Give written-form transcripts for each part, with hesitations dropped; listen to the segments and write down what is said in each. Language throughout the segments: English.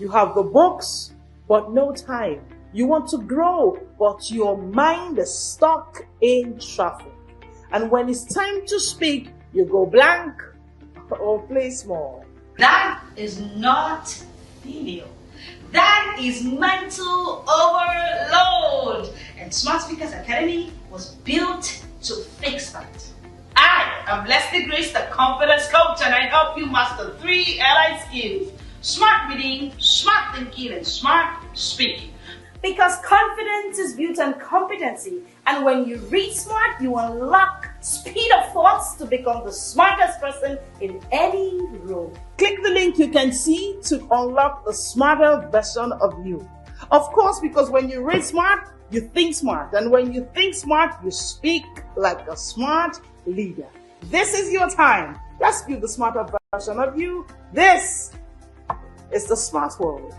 You have the books, but no time. You want to grow, but your mind is stuck in traffic. And when it's time to speak, you go blank or play small. That is not failure. That is mental overload. And Smart Speakers Academy was built to fix that. I am Leslie Grace, the confidence coach, and I help you master 3 allied skills: smart reading, smart thinking, and smart speaking. Because confidence is built on competency, and when you read smart, you unlock speed of thoughts to become the smartest person in any room. Click the link you can see to unlock the smarter version of you. Of course, because when you read smart, you think smart. And when you think smart, you speak like a smart leader. This is your time. Let's build the smarter version of you. This is the Smart World.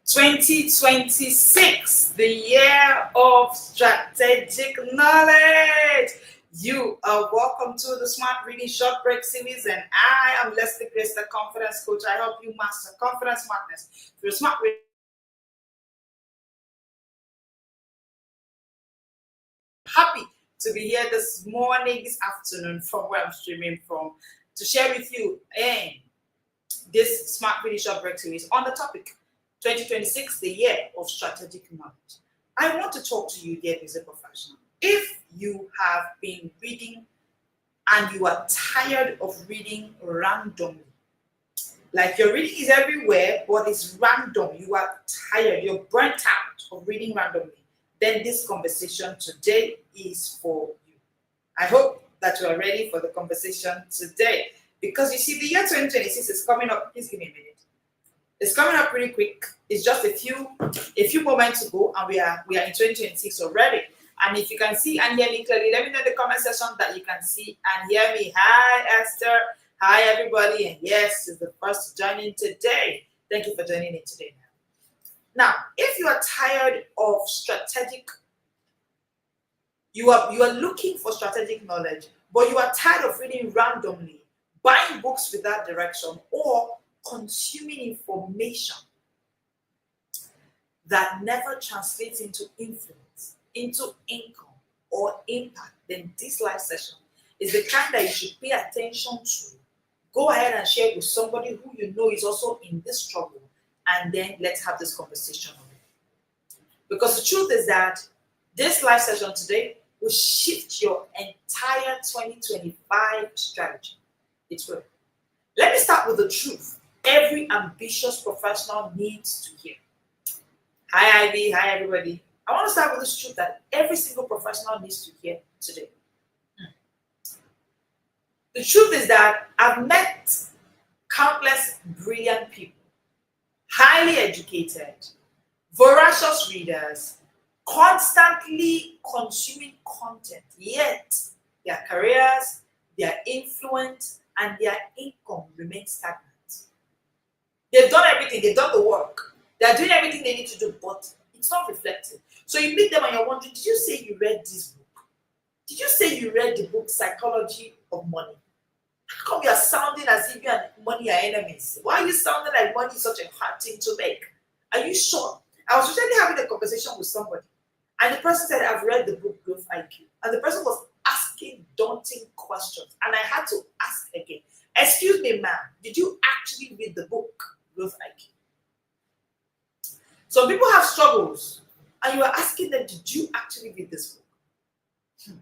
(2026), the year of strategic knowledge. You are welcome to the Smart Reading Short Break series, and I am Leslie Grace, the confidence coach. I help you master confidence smartness through smart reading. Happy to be here this morning, this afternoon, from where I'm streaming from, to share with you this Smart Reading Short Break series on the topic 2026, the year of strategic knowledge. I want to talk to you, dear music professional. If you have been reading and you are tired of reading randomly, like your reading is everywhere, but it's random, you are tired, you're burnt out of reading randomly, then this conversation today is for you. I hope that you are ready for the conversation today, because you see, the year 2026 is coming up. Please give me a minute. It's coming up pretty quick. It's just a few moments to go, and we are in 2026 already. And if you can see and hear me clearly, let me know in the comment section that you can see and hear me. Hi, Esther. Hi, everybody. And yes, it's the first to join in today. Thank you for joining in today. Now, if you are tired of you are looking for strategic knowledge, but you are tired of reading randomly, buying books without direction, or consuming information that never translates into influence, into income or impact, then this live session is the kind that you should pay attention to. Go ahead and share it with somebody who you know is also in this struggle, and then let's have this conversation on it. Because the truth is that this live session today will shift your entire 2025 strategy. It will. Let me start with the truth every ambitious professional needs to hear. Hi, Ivy. Hi, everybody. I want to start with this truth that every single professional needs to hear today. The truth is that I've met countless brilliant people, highly educated, voracious readers, constantly consuming content, yet their careers, their influence, and their income remain stagnant. They've done everything, they've done the work, they're doing everything they need to do, but it's not reflective. So you meet them and you're wondering, did you say you read this book? Did you say you read the book Psychology of Money? How come you're sounding as if you and money are enemies? Why are you sounding like money is such a hard thing to make? Are you sure? I was recently having a conversation with somebody, and the person said, I've read the book Growth IQ. And the person was asking daunting questions. And I had to ask again, excuse me, ma'am, did you actually read the book Growth IQ? Some people have struggles, and you are asking them, did you actually read this book?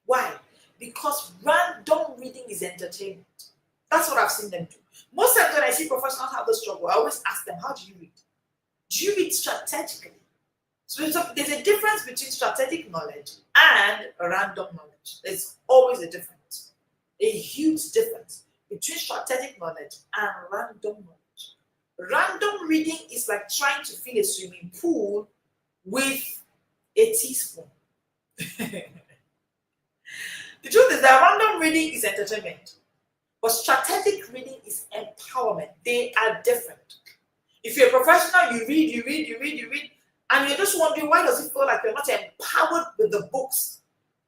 Why? Because random reading is entertainment. That's what I've seen them do. Most times when I see professionals have the struggle, I always ask them, how do you read? Do you read strategically? So there's a difference between strategic knowledge and random knowledge. There's always a difference, a huge difference between strategic knowledge and random knowledge. Random reading is like trying to fill a swimming pool with a teaspoon. The truth is that random reading is entertainment, but strategic reading is empowerment. They are different. If you're a professional, you read, And you're just wondering, why does it feel like you're not empowered with the books,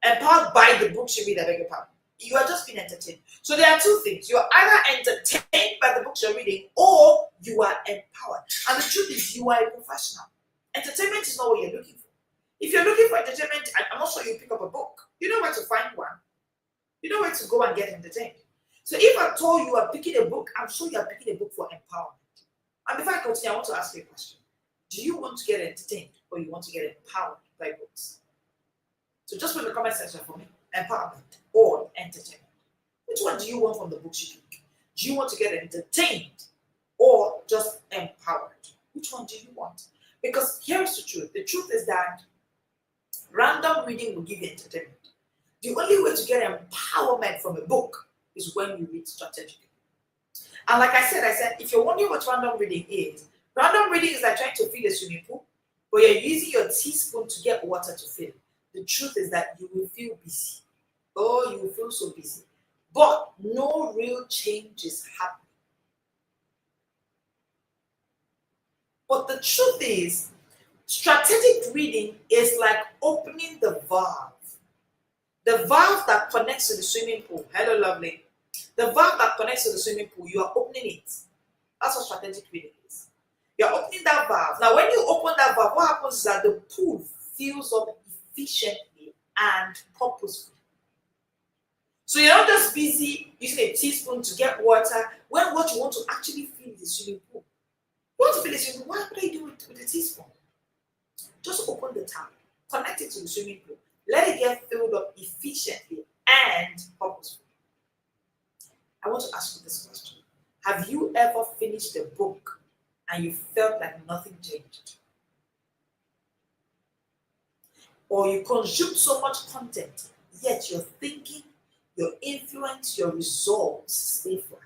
empowered by the books you read, I beg your pardon? You are just being entertained. So there are two things. You are either entertained by the books you're reading, or you are empowered. And the truth is, you are a professional. Entertainment is not what you're looking for. If you're looking for entertainment, I'm not sure you pick up a book. You know where to find one. You know where to go and get entertained. So if I told you are picking a book, I'm sure you are picking a book for empowerment. And before I continue, I want to ask you a question. Do you want to get entertained, or you want to get empowered by books? So just put in the comment section for me, empowerment or entertainment. Which one do you want from the books you pick? Do you want to get entertained or just empowered? Which one do you want? Because here's the truth. The truth is that random reading will give you entertainment. The only way to get empowerment from a book is when you read strategically. And like I said, if you're wondering what random reading is like trying to fill a swimming pool, but you're using your teaspoon to get water to fill. The truth is that you will feel busy. Oh, you will feel so busy. But no real change is happening. But the truth is, strategic reading is like opening the valve. The valve that connects to the swimming pool. Hello, lovely. The valve that connects to the swimming pool, you are opening it. That's what strategic reading is. You're opening that valve. Now, when you open that valve, what happens is that the pool fills up efficiently and purposefully. So you're not just busy using a teaspoon to get water when what you want to actually fill is the swimming pool. You want to fill the swimming pool, why would I do it with a teaspoon? Just open the tap, connect it to the swimming pool, let it get filled up efficiently and purposefully. I want to ask you this question. Have you ever finished a book and you felt like nothing changed? Or you consumed so much content, yet your thinking, your influence, your results stay flat?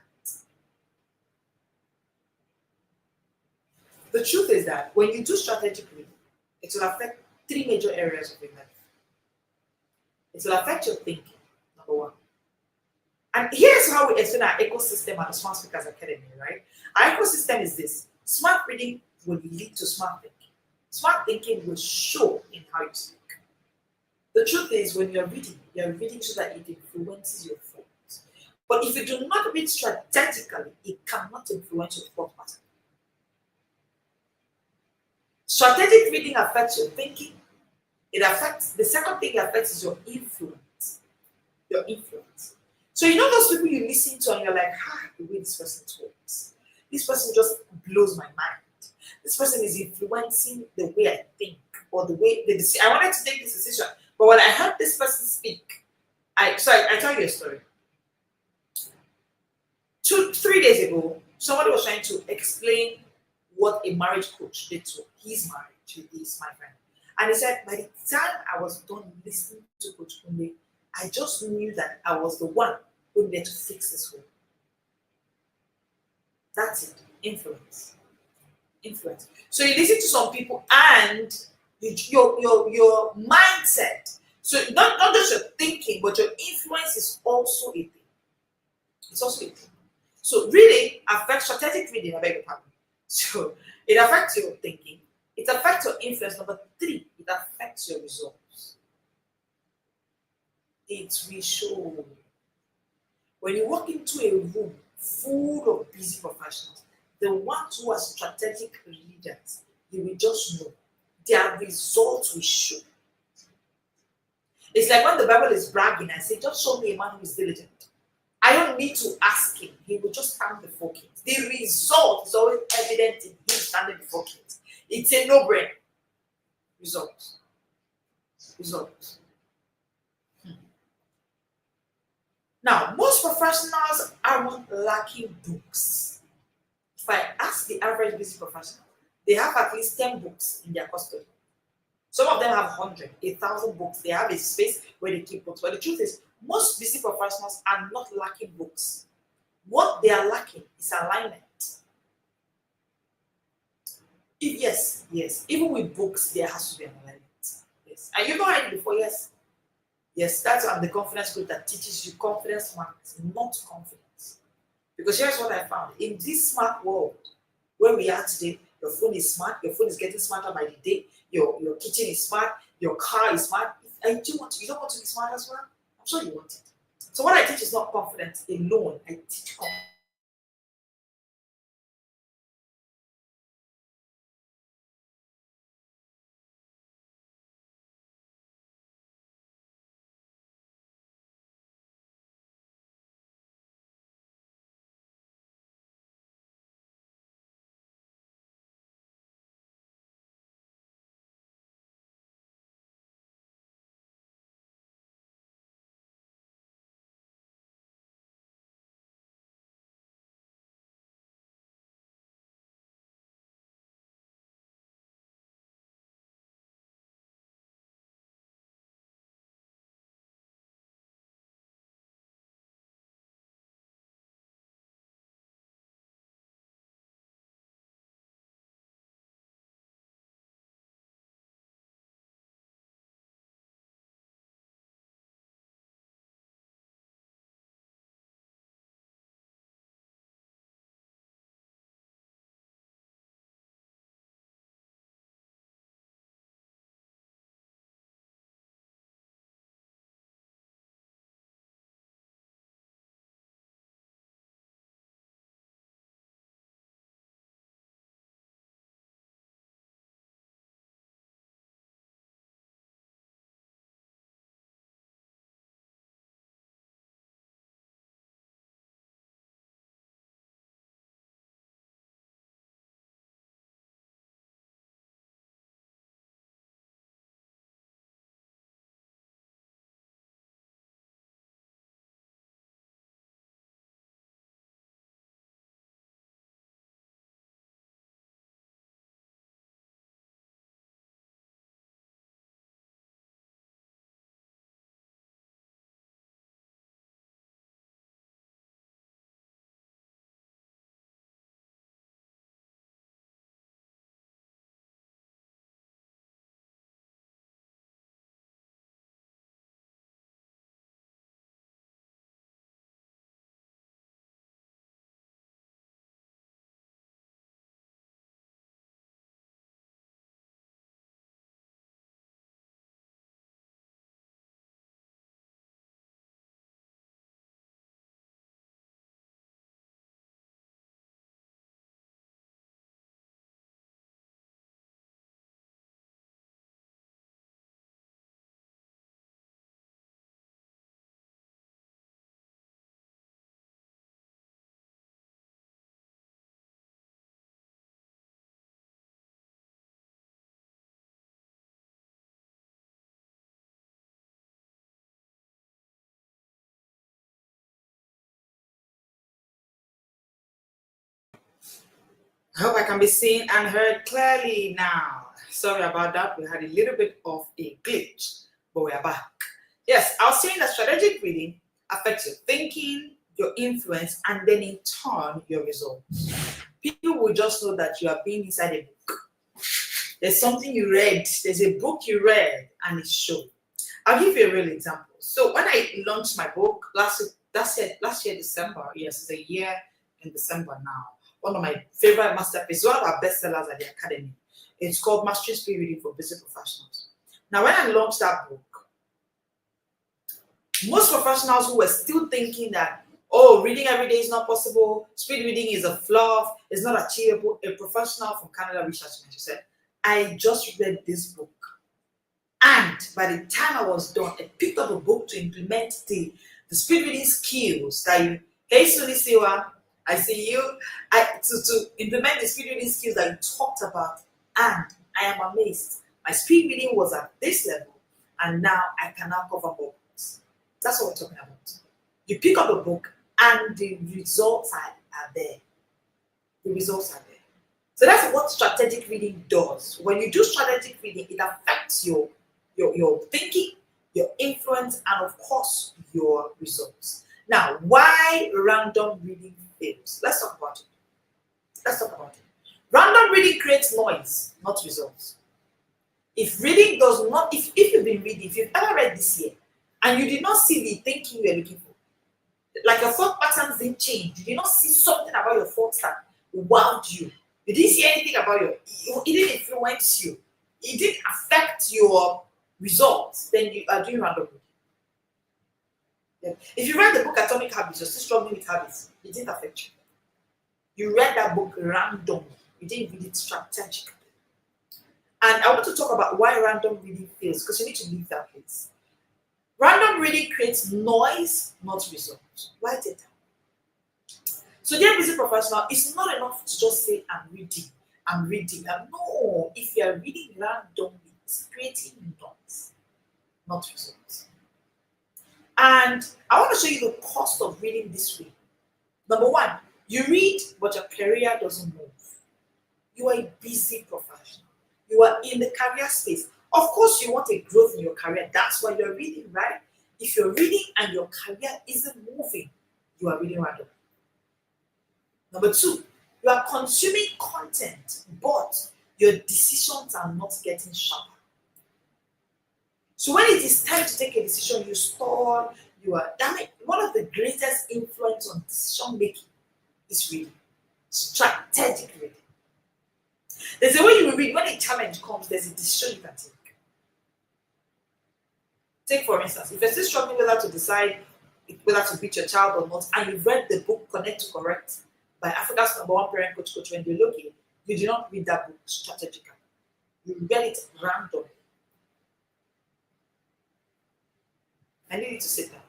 The truth is that when you do strategic reading, it will affect three major areas of your life. It will affect your thinking, number one. And here's how we explain our ecosystem at the Smart Speakers Academy, right? Our ecosystem is this. Smart reading will lead to smart thinking. Smart thinking will show in how you speak. The truth is, when you're reading so that it influences your thoughts. But if you do not read strategically, it cannot influence your thought pattern. Strategic reading affects your thinking. The second thing it affects is your influence. Your influence. So you know those people you listen to and you're like, the way this person talks. This person just blows my mind. This person is influencing the way I think or the way they decide. I wanted to take this decision, but when I heard this person speak, I tell you a story. 3 days ago, somebody was trying to explain what a marriage coach did to his marriage with my friend. And he said, by the time I was done listening to Coach Kunle, I just knew that I was the one who needed to fix this home. That's it. Influence. So you listen to some people and your mindset. So not just your thinking, but your influence is also a thing. It's also a thing. So reading affects strategic reading, I beg your pardon. So it affects your thinking. It affects your influence. Number 3, it affects your results. It will show. When you walk into a room full of busy professionals, the ones who are strategic leaders, you will just know their results will show. It's like when the Bible is bragging and say, just show me a man who is diligent. I don't need to ask him. He will just stand before kings. The result is always evident in him standing before kings. It's a no-brainer. Results. Now, most professionals aren't lacking books. If I ask the average busy professional, they have at least 10 books in their custody. Some of them have 100, 1,000 books. They have a space where they keep books. But the truth is, most busy professionals are not lacking books. What they are lacking is alignment. Yes. Even with books, there has to be an alignment. Yes. And you've not heard it before, yes. Yes, that's the confidence group that teaches you confidence matters, not confidence. Because here's what I found. In this smart world, where we are today, your phone is smart, your phone is getting smarter by the day, your kitchen is smart, your car is smart. And you don't want to be smart as well? I'm sure you want it. So what I teach is not confidence alone. I teach confidence. I hope I can be seen and heard clearly now. Sorry about that. We had a little bit of a glitch, but we are back. Yes, I was saying that strategic reading affects your thinking, your influence, and then in turn, your results. People will just know that you are being inside a book. There's something you read, there's a book you read, and it's shown. I'll give you a real example. So when I launched my book last year December, yes, it's a year in December now. One of my favorite masterpieces, one of our bestsellers at the Academy. It's called Mastering Speed Reading for Business Professionals. Now, when I launched that book, most professionals who were still thinking that, oh, reading every day is not possible, speed reading is a fluff, it's not achievable. A professional from Canada reached out to me. She said, I just read this book. And by the time I was done, I picked up a book to implement the speed reading skills that you, hey, Sunisiwa, I see you, to implement the speed reading skills that you talked about. And I am amazed. My speed reading was at this level, and now I can now cover more books. That's what we're talking about. You pick up a book, and the results are there. The results are there. So that's what strategic reading does. When you do strategic reading, it affects your thinking, your influence, and of course, your results. Now, why random reading fails? Let's talk about it. Random reading creates noise, not results. If reading does not, if you've been reading, if you've ever read this year, and you did not see the thinking you were looking for, like your thought patterns didn't change, you did not see something about your thoughts that wowed you, you didn't see anything about it didn't influence you, it didn't affect your results, then you are doing random reading. Yeah. If you read the book Atomic Habits, you're still struggling with habits, it didn't affect you. You read that book randomly, you didn't read it strategically. And I want to talk about why random reading fails, because you need to leave that place. Random reading creates noise, not results. Write it down. So, dear busy professional, it's not enough to just say, I'm reading. And no, if you are reading randomly, it's creating noise, not results. And I want to show you the cost of reading this way. Number one, you read, but your career doesn't move. You are a busy professional. You are in the career space. Of course, you want a growth in your career. That's why you're reading, right? If you're reading and your career isn't moving, you are reading random. Number two, you are consuming content, but your decisions are not getting sharper. So when it is time to take a decision, you stall, one of the greatest influence on decision making is reading. Strategic reading. There's a way you will read. When a challenge comes, there's a decision you can take. Take, for instance, if you're still struggling whether to decide whether to beat your child or not, and you've read the book Connect to Correct by Africa's #1 parent coach, Coach Wendy Loki, you did not read that book strategically. You read it randomly. I need you to sit down.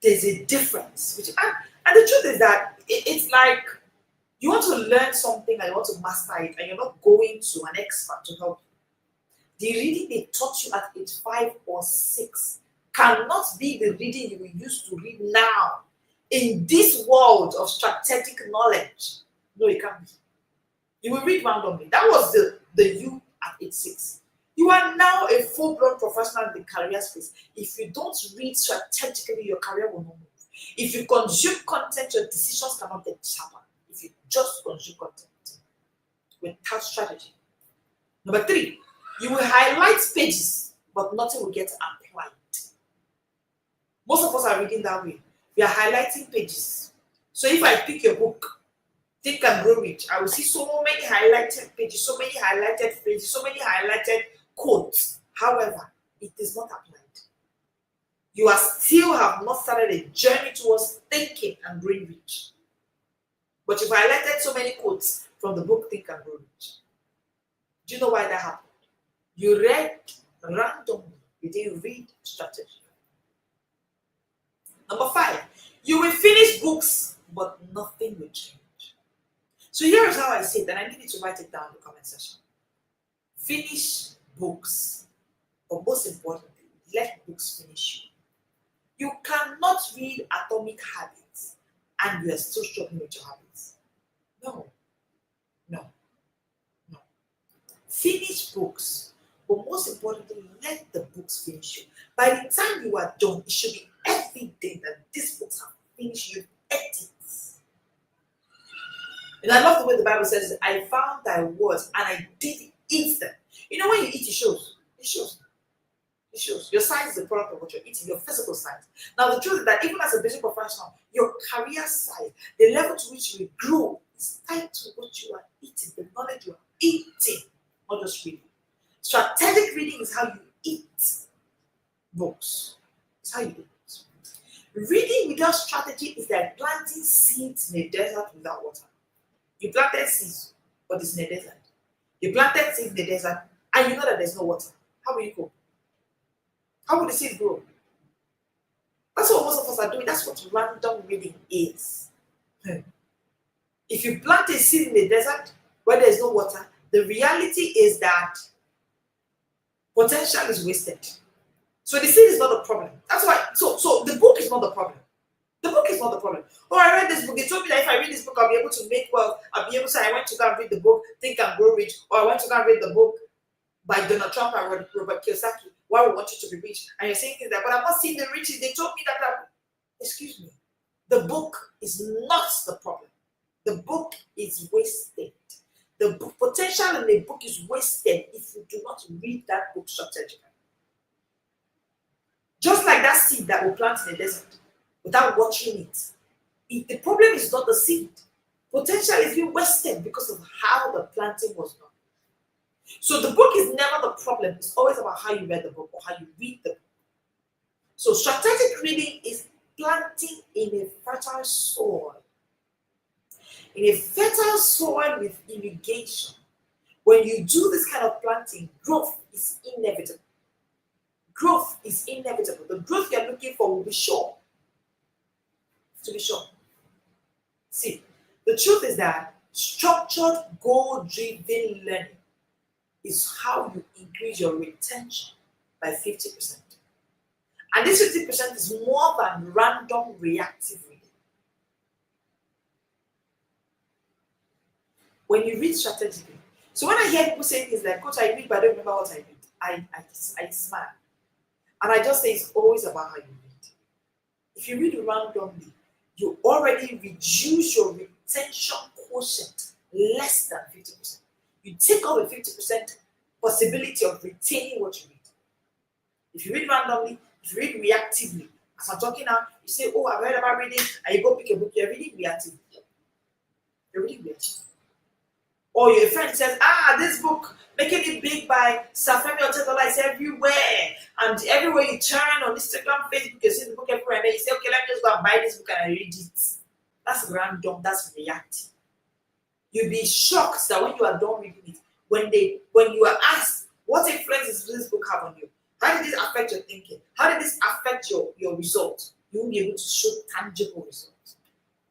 There's a difference. And the truth is that it's like you want to learn something and you want to master it, and you're not going to an expert to help you. The reading they taught you at age 5 or 6 cannot be the reading you will use to read now in this world of strategic knowledge. No, it can't be. You will read randomly. That was the you at age 6. You are now a full-blown professional in the career space. If you don't read strategically, your career will not move. If you consume content, your decisions cannot get sharper. If you just consume content without strategy. Number 3, you will highlight pages, but nothing will get applied. Most of us are reading that way. We are highlighting pages. So if I pick your book, Think and Grow Rich, I will see so many highlighted pages, so many highlighted phrases, so many highlighted quotes. However, it is not applied. You are still have not started a journey towards thinking and growing rich. But you've highlighted so many quotes from the book Think and Grow Rich. Do you know why that happened? You read randomly. You didn't read strategy. Number 5, you will finish books, but nothing will change. So here is how I say it, and I need you to write it down in the comment section. Finish books, but most importantly, let books finish you. You cannot read Atomic Habits and you are still struggling with your habits. No. Finish books, but most importantly, let the books finish you. By the time you are done, it should be evident that these books have finished you. Edit. And I love the way the Bible says, I found thy words and I did eat them. You know, when you eat, it shows. It shows. Your size is the product of what you're eating, your physical size. Now, the truth is that even as a business professional, your career size, the level to which you grow, is tied to what you are eating, the knowledge you are eating, not just reading. Strategic reading is how you eat books. It's how you eat books. Reading without strategy is like planting seeds in a desert without water. You planted seeds, but it's in a desert. You planted seeds in the desert, and you know that there's no water. How will you go? How will the seed grow? That's what most of us are doing. That's what random reading is. If you plant a seed in the desert where there's no water, the reality is that potential is wasted. So the seed is not the problem. That's why. So the book is not the problem. The book is not the problem. Oh, I read this book. They told me that if I read this book, I'll be able to make wealth. I'll be able to say, I went to go and read the book, Think and Grow Rich, or I went to go and read the book by Donald Trump and Robert Kiyosaki, Why We Want You to Be Rich. And you're saying things like, but I'm not seeing the riches. They told me that. Excuse me. The book is not the problem. The book is wasted. The potential in the book is wasted if you do not read that book strategically. Just like that seed that we plant in the desert without watching it. The problem is not the seed. Potential is being wasted because of how the planting was done. So the book is never the problem. It's always about how you read the book or how you read the book. So strategic reading is planting in a fertile soil. In a fertile soil with irrigation. When you do this kind of planting, growth is inevitable. Growth is inevitable. The growth you're looking for will be sure. To be sure. See, the truth is that structured, goal-driven learning is how you increase your retention by 50%. And this 50% is more than random reactive reading. When you read strategically, so when I hear people say things like, Coach, I read, but I don't remember what I read, I smile. And I just say it's always about how you read. If you read randomly, you already reduce your retention quotient less than 50%. You take off the 50% possibility of retaining what you read. If you read randomly, if you read reactively, as I'm talking now, you say, oh, I've heard about reading, and you go pick a book, you're reading reactively. You're reading reactively. Or your friend says, this book, Making It Big by Safemi Otedola is everywhere. And everywhere you turn on Instagram, Facebook, you see the book everywhere. And then you say, okay, let me just go and buy this book and I read it. That's random, that's reactive. You'll be shocked that when you are done reading it, when you are asked, what influence does this book have on you? How did this affect your thinking? How did this affect your results? You won't be able to show tangible results.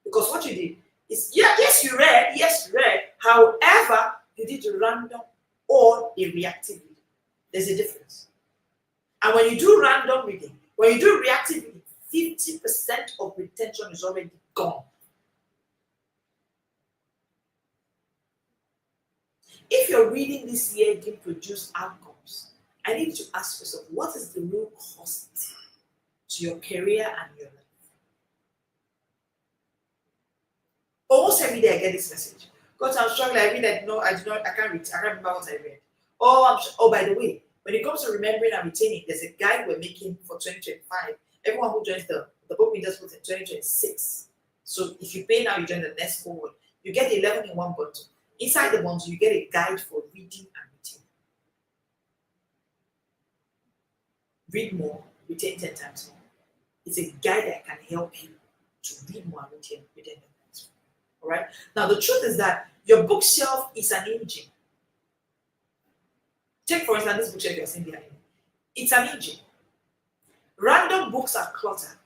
Because what you did is, yes, you read. However, you did a random or a reactive reading. There's a difference. And when you do random reading, when you do reactive reading, 50% of retention is already gone. If your reading this year didn't produce outcomes, I need to ask yourself, what is the real cost to your career and your life? Almost every day I get this message. Because I'm struggling, I read, I can't read, I can't remember what I read. Oh, by the way, when it comes to remembering and retaining, there's a guide we're making for 2025. Everyone who joins the book readers puts in 2026. So if you pay now, you join the next forward. You get 11 in one bundle. Inside the bundle, you get a guide for reading and retaining. Read more, retain 10 times more. It's a guide that can help you to read more and retain 10 times more. All right? Now, the truth is that your bookshelf is an engine. Take, for instance, this bookshelf you're seeing behind me. It's an engine. Random books are cluttered.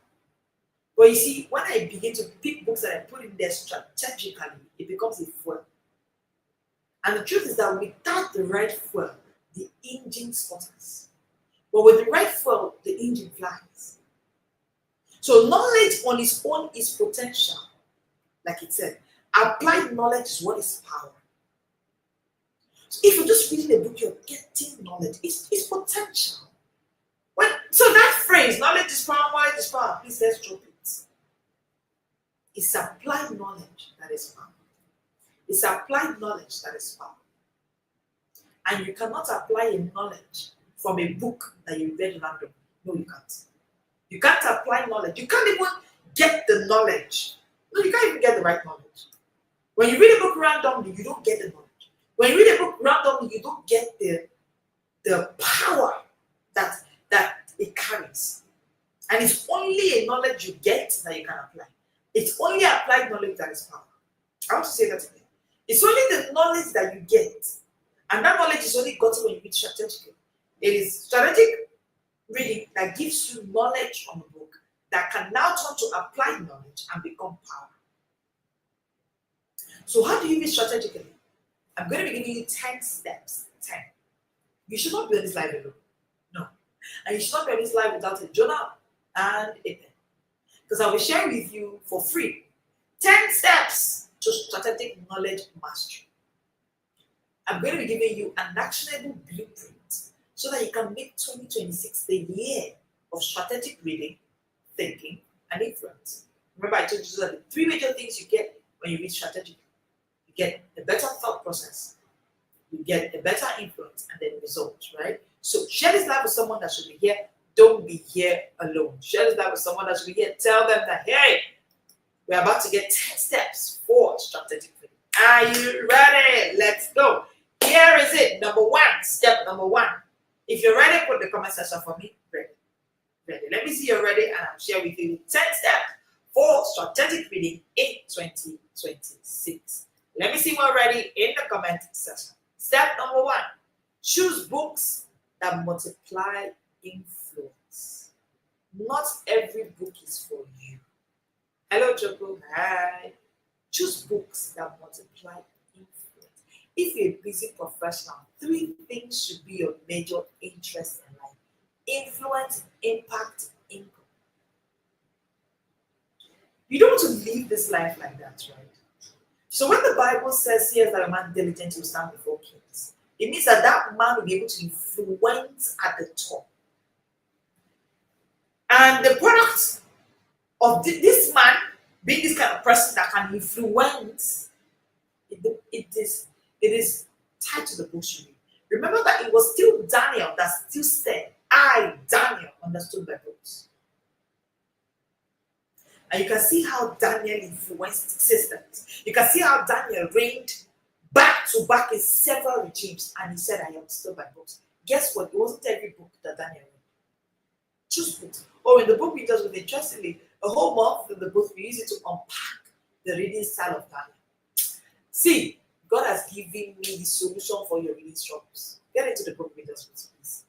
But you see, when I begin to pick books that I put in there strategically, it becomes a fuel. And the truth is that without the right fuel, the engine sputters. But with the right fuel, the engine flies. So knowledge on its own is potential. Like it said, applied knowledge is what is power. So if you're just reading a book, you're getting knowledge. It's potential. So that phrase, knowledge is power, please let's drop it. It's applied knowledge that is power. It's applied knowledge that is power. And you cannot apply a knowledge from a book that you read randomly. No, you can't. You can't apply knowledge. You can't even get the knowledge. No, you can't even get the right knowledge. When you read a book randomly, you don't get the knowledge. When you read a book randomly, you don't get the power that it carries. And it's only a knowledge you get that you can apply. It's only applied knowledge that is power. I want to say that again. It's only the knowledge that you get. And that knowledge is only gotten when you read strategically. It is strategic reading that gives you knowledge from a book that can now turn to applied knowledge and become power. So how do you read strategically? I'm going to be giving you 10 steps. 10. You should not be on this live alone. No. And you should not be on this live without a journal and a pen. Because I'll be sharing with you for free 10 steps to strategic knowledge mastery. I'm going to be giving you an actionable blueprint so that you can make 2026 the year of strategic reading, thinking, and influence. Remember, I told you those are the 3 major things you get when you read strategically. You get a better thought process, you get a better influence, and then results, right? So share this live with someone that should be here. Don't be here alone. Share this live with someone that should be here. Tell them that, hey, we're about to get 10 steps for strategic reading. Are you ready? Let's go. here is it. Number one, step number one. If you're ready, put the comment section for me. Ready. Ready. Let me see you're ready, and I'll share with you 10 steps for strategic reading in 2026. Let me see we're ready in the comment section. Step number one, choose books that multiply influence. Not every book is for you. Hello, Choco. Hi. Choose books that multiply influence. If you're a busy professional, 3 things should be your major interest in life: influence, impact, income. You don't want to live this life like that, right? So when the Bible says, "Here's that a man diligent will stand before kings," it means that that man will be able to influence at the top. And the product of this man being this kind of person that can influence, it is tied to the book you read. Remember that it was still Daniel that still said, "I, Daniel, understood my books." And you can see how Daniel influenced systems. You can see how Daniel reigned back to back in several regimes, and he said, "I understood my books." Guess what? It wasn't every book that Daniel read. Choose books. Or in the book we just read, interestingly, a whole month in the book we use it to unpack the reading style of Daniel. See, God has given me the solution for your reading struggles. Get into the book readers, please.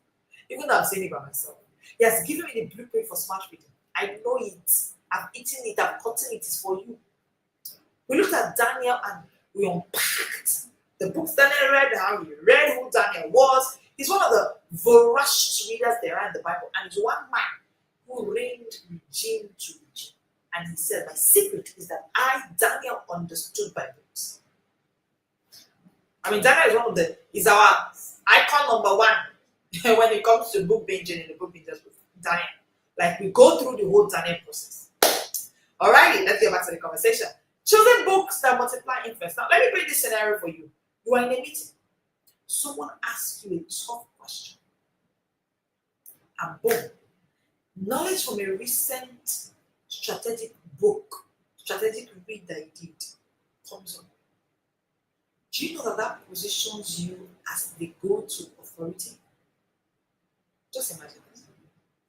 Even though I'm saying it by myself, He has given me the blueprint for smart reading. I know it. I've eaten it. I've gotten it. It's for you. We looked at Daniel and we unpacked the books Daniel read, how he read, who Daniel was. He's one of the voracious readers there are in the Bible, and he's one man who reigned regime to regime. And he said, "My secret is that I, Daniel, understood my books." I mean, Daniel is our icon number one when it comes to book binging in the book bingers with Daniel. Like, we go through the whole Daniel process. Alrighty, let's get back to the conversation. Choosing books that multiply influence. Now, let me paint this scenario for you. You are in a meeting. Someone asks you a tough question. And boom, knowledge from a recent strategic read that you did comes up. Do you know that positions you as the go-to authority? Just imagine this.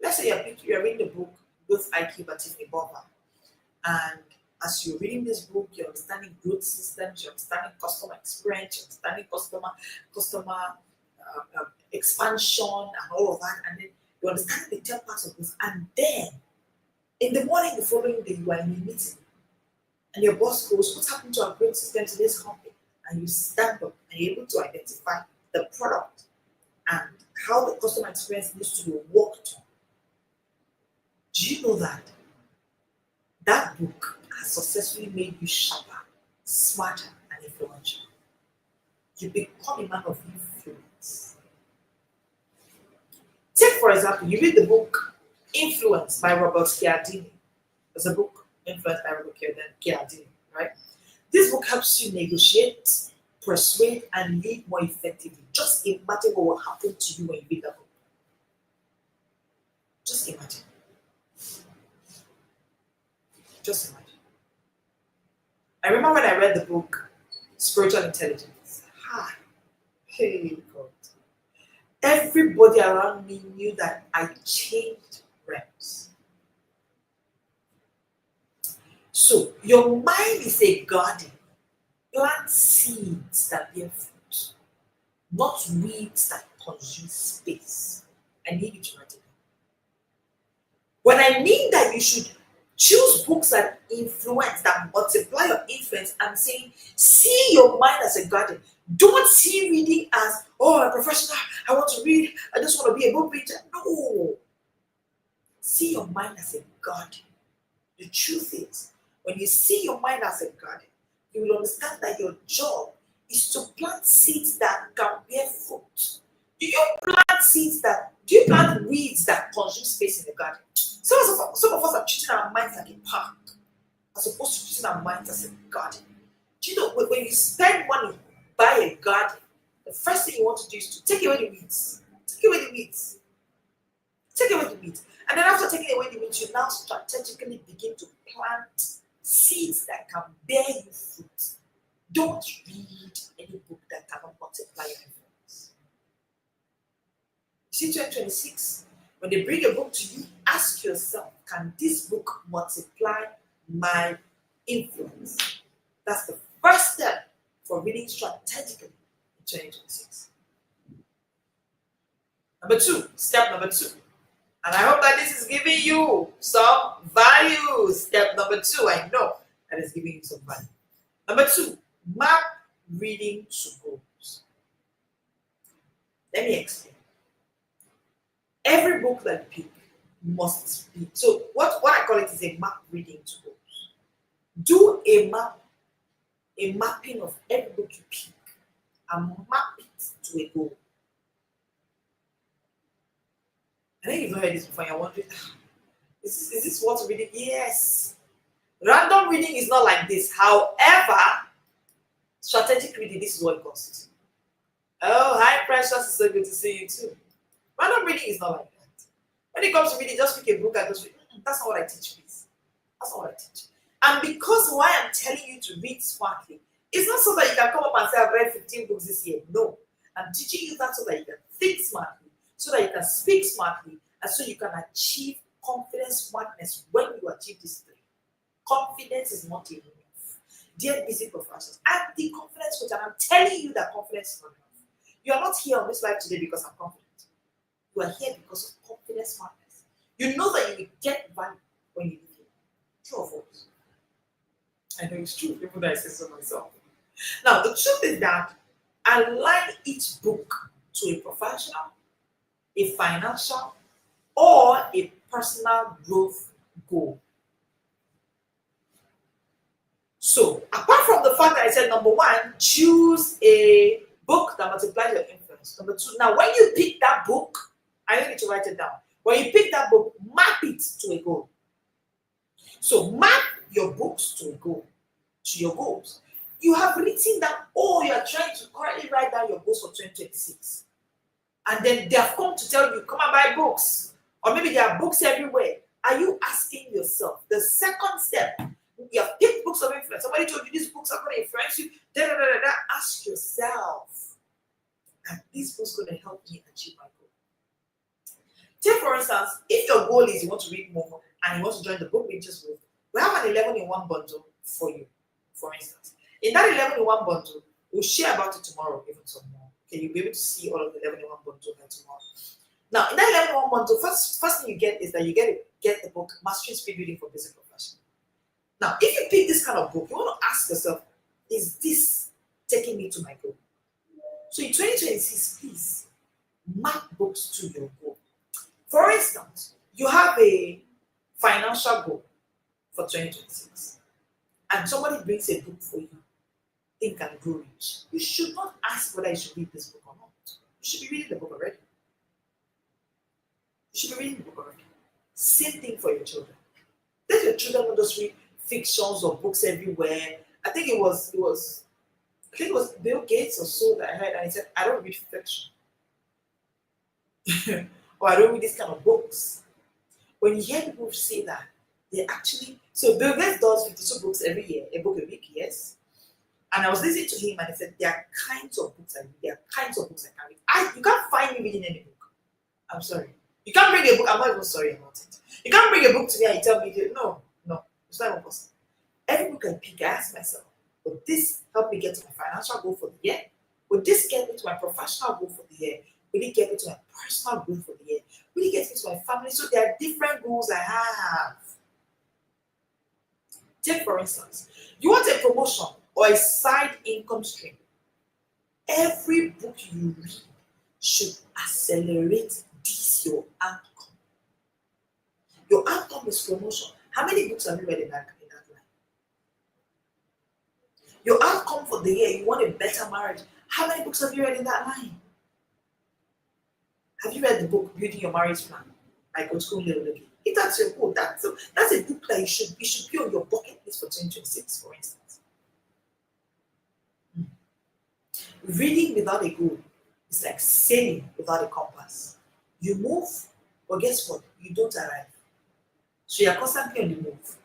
Let's say you're reading the book Growth IQ by Tiffany Bobber, and as you're reading this book, you're understanding growth systems, you're understanding customer experience, you're understanding customer expansion and all of that, and then you understand the 10 parts of this. And then in the morning, the following day, you are in a meeting, and your boss goes, "What's happened to our growth system to this company?" And you stand up and you're able to identify the product and how the customer experience needs to be worked on. Do you know that that book has successfully made you sharper, smarter, and influential? You become a man of influence. Take, for example, you read the book Influence by Robert Cialdini. There's a book, Influence by Robert Cialdini, right? This book helps you negotiate, persuade, and lead more effectively. Just imagine what will happen to you when you read that book. Just imagine. Just imagine. I remember when I read the book Spiritual Intelligence. Hey God. Everybody around me knew that I changed realms. So your mind is a garden. Plant seeds that bear fruit, not weeds that consume space. I need you to write it down. When I mean that you should choose books that influence, that multiply your influence, I'm saying see your mind as a garden. Don't see reading as, "Oh, I'm a professional, I want to read, I just want to be a book reader." No. See your mind as a garden. The truth is, when you see your mind as a garden, you will understand that your job is to plant seeds that can bear fruit. Do you plant weeds that consume space in the garden? Some of us are treating our minds like a park as opposed to treating our minds as a garden. Do you know when you spend money buy a garden, the first thing you want to do is to take away the weeds. Take away the weeds. Take away the weeds. And then after taking away the weeds, you now strategically begin to plant seeds that can bear you fruit. Don't read any book that cannot multiply your influence. You see, 2026, when they bring a book to you, ask yourself, can this book multiply my influence? That's the first step for reading strategically in 2026. Step number two. And I hope that this is giving you some value. Step number two, I know that is giving you some value. Number two, map reading to goals. Let me explain. Every book that you pick must be. So what I call it is a map reading to goals. Do a mapping of every book you pick and map it to a goal. I think you've not heard this before. You're wondering, is this what reading? Yes. Random reading is not like this. However, strategic reading, this is what it costs. Oh, hi, Precious. It's so good to see you too. Random reading is not like that. When it comes to reading, just pick a book and just read. That's not what I teach, please. That's not what I teach. And because why I'm telling you to read smartly, it's not so that you can come up and say, I've read 15 books this year. No. I'm teaching you that so that you can think smartly, so that you can speak smartly, and so you can achieve confidence smartness when you achieve these three. Confidence is not enough. Dear busy professionals, I'm the confidence coach, and I'm telling you that confidence is not enough. You are not here on this life today because I'm confident. You are here because of confidence smartness. You know that you will get value when you live here. True or false? I know it's true, even though I say so myself. Now, the truth is that align each book to a professional, a financial, or a personal growth goal. So, apart from the fact that I said, number one, choose a book that multiplies your influence. Number two, now when you pick that book, I don't need to write it down. When you pick that book, map it to a goal. So, map your books to a goal, to your goals. You have written down, you are trying to currently write down your goals for 2026. And then they have come to tell you, come and buy books. Or maybe there are books everywhere. Are you asking yourself, the second step, you have picked books of influence. Somebody told you these books are going to influence you. Ask yourself, are these books going to help me achieve my goal? Take for instance, if your goal is you want to read more and you want to join the book readers group, we have an 11-in-1 bundle for you, for instance. In that 11-in-1 bundle, we'll share about it tomorrow, even some more. Okay, you'll be able to see all of the 11-in-1 bundle by tomorrow. Now, in that 11-in-1 bundle, first thing you get is that you get the book Mastering Speed Reading for Basic Professionals. Now, if you pick this kind of book, you want to ask yourself, is this taking me to my goal? So in 2026, please, map books to your goal. For instance, you have a financial goal for 2026, and somebody brings a book for you, Think and Grow Rich. You should not ask whether you should read this book or not. You should be reading the book already. You should be reading the book already. Same thing for your children. Let your children not just read fictions or books everywhere. I think it was Bill Gates or so that I heard, and he said, I don't read fiction. Or I don't read this kind of books. When you hear people say that, they actually, so Bill Gates does 52 books every year, a book a week, yes. And I was listening to him and he said, there are kinds of books I read, there are kinds of books I can read. You can't find me reading any book. I'm sorry. You can't bring a book, I'm not even sorry about it. You can't bring a book to me and you tell me, no, it's not even possible. Every book I pick, I ask myself, would this help me get to my financial goal for the year? Would this get me to my professional goal for the year? Will it get me to my personal goal for the year? Will it get me to my family? So there are different goals I have. Take for instance, you want a promotion or a side income stream. Every book you read should accelerate this your outcome. Your outcome is promotion. How many books have you read in that line? Your outcome for the year, you want a better marriage. How many books have you read in that line? Have you read the book Building Your Marriage Plan by Coach Knownledge? If that's your goal, that's a book that you should be on your bucket list for 2026, for instance. Reading without a goal is like sailing without a compass. You move, but guess what? You don't arrive. So you're constantly on the move.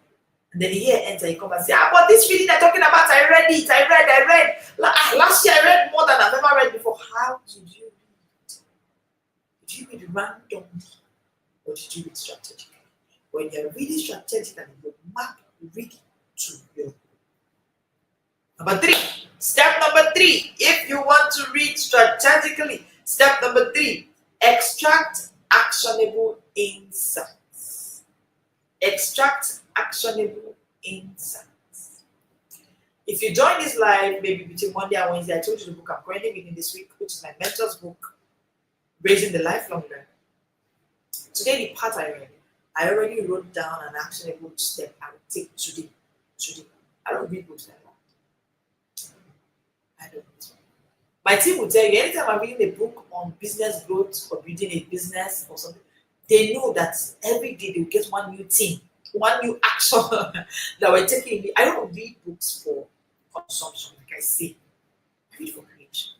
And then the year ends and you come and say, but this reading they're talking about, I read it, I read. Last year I read more than I've ever read before. How did you read? Did you read randomly or did you read strategically? When you're reading strategically, you map reading to your Step number three, if you want to read strategically, step number 3, extract actionable insights. Extract actionable insights. If you join this live, maybe between Monday and Wednesday, I told you the book I'm currently reading this week, which is my mentor's book, Raising the Lifelong Learner. Today, the part I read, I already wrote down an actionable step I will take today. I don't read books like that. I don't. My team will tell you, anytime I'm reading a book on business growth or building a business or something, they know that every day they'll get one new thing, one new action that we're taking. I don't read books for consumption, like I say. I read for creation.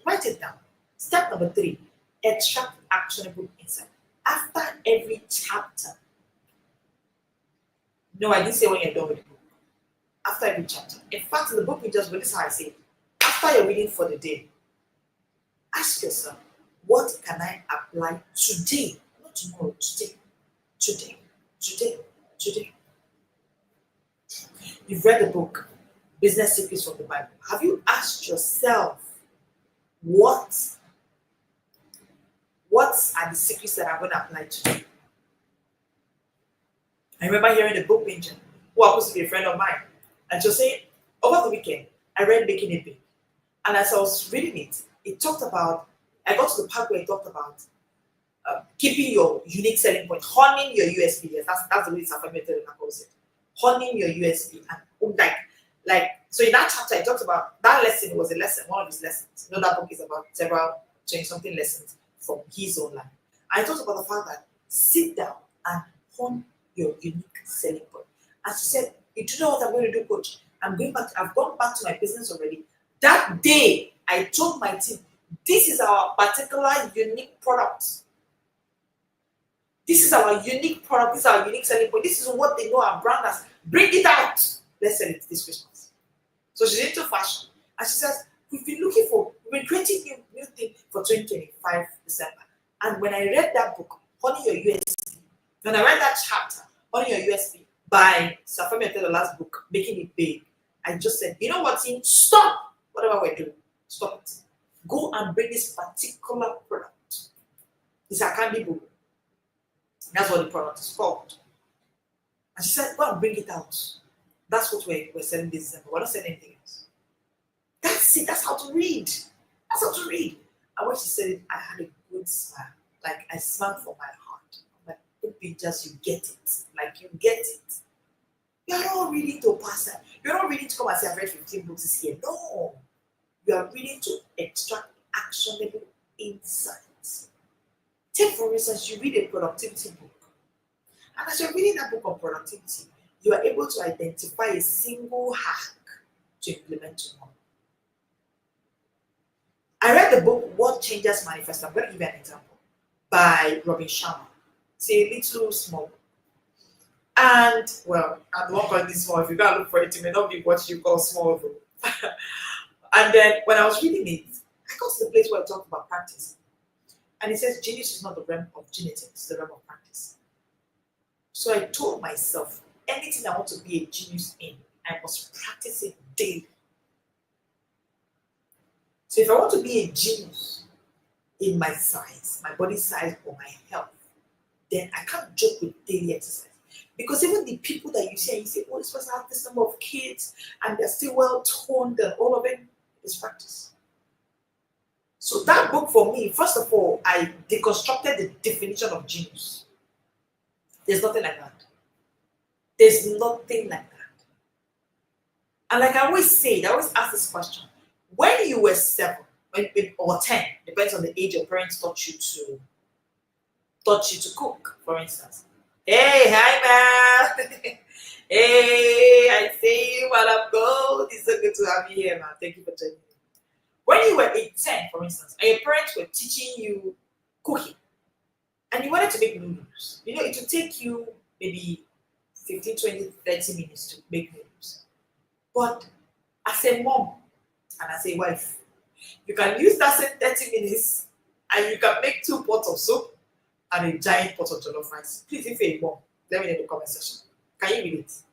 Write it down. Step number 3, extract actionable insight. After every chapter, no, I didn't say when you're done with the book. After every chapter. In fact, in the book we just read, this is how I say it. After you're reading for the day, ask yourself, what can I apply today? Not tomorrow, today. You've read the book, Business Secrets from the Bible. Have you asked yourself, what are the secrets that I'm going to apply today? I remember hearing the book mention, who happens to be a friend of mine, and she was saying, over the weekend, I read Making It Big. And as I was reading it, it talked about, I got to the part where it talked about keeping your unique selling point, honing your USP. Yes, that's the way Safari method calls it. Honing your USP. And like, so in that chapter, it talked about, that lesson was a lesson, one of his lessons. You know, that book is about several 20-something lessons from his own life. And I talked about the fact that sit down and hone your unique selling point. As she said, you do know what I'm going to do, coach? I've gone back to my business already. That day, I told my team, this is our particular unique product. This is our unique product. This is our unique selling point. This is what they know our brand as. Bring it out. Let's sell it this Christmas. So she's into fashion. And she says, we've been creating new thing for 2025 December. And when I read that book, Honing Your USP, when I read that chapter, Honing Your USP, by Safari the last book, Making It Big, I just said, you know what, team? Stop whatever we're doing. Stop it. Go and bring this particular product. It's a candy book. That's what the product is called. And she said, go and bring it out. That's what we're selling this December. We're not selling anything else. That's it. That's how to read. That's how to read. And when she said it, I had a good smile. Like, I smiled from my heart. I'm like, don't be just, you get it. Like, you get it. You're not reading to pass that. You're not reading to come and say, I've read 15 books this year. No. You are reading to extract actionable insights. Take, for instance, you read a productivity book. And as you're reading that book on productivity, you are able to identify a single hack to implement tomorrow. I read the book, What Changes Manifest. I'm going to give you an example. By Robin Sharma. It's a little small. And, well, I won't call this small. If you go and look for it, it may not be what you call small. And then when I was reading it, I got to the place where I talked about practice. And it says genius is not the realm of genetics, it's the realm of practice. So I told myself, anything I want to be a genius in, I must practice it daily. So if I want to be a genius in my size, my body size, or my health, then I can't joke with daily exercise. Because even the people that you see and you say, oh, this person has this number of kids and they're still well toned and all of it is practice. So that book for me, first of all, I deconstructed the definition of genius. There's nothing like that. There's nothing like that. And like I always say, I always ask this question. When you were 7 or 10, depends on the age your parents taught you to cook, for instance. Hey, hi, man. Hey, I see you while I'm gold. It's so good to have you here, man. Thank you for joining me. When you were 8, 10, for instance, and your parents were teaching you cooking, and you wanted to make noodles, you know, it would take you maybe 15, 20, 30 minutes to make meals. But as a mom and as a wife, you can use that same 30 minutes and you can make 2 pots of soup and a giant pot of jollof rice. Please, if you're a mom, let me know in the comment section. Can you read it?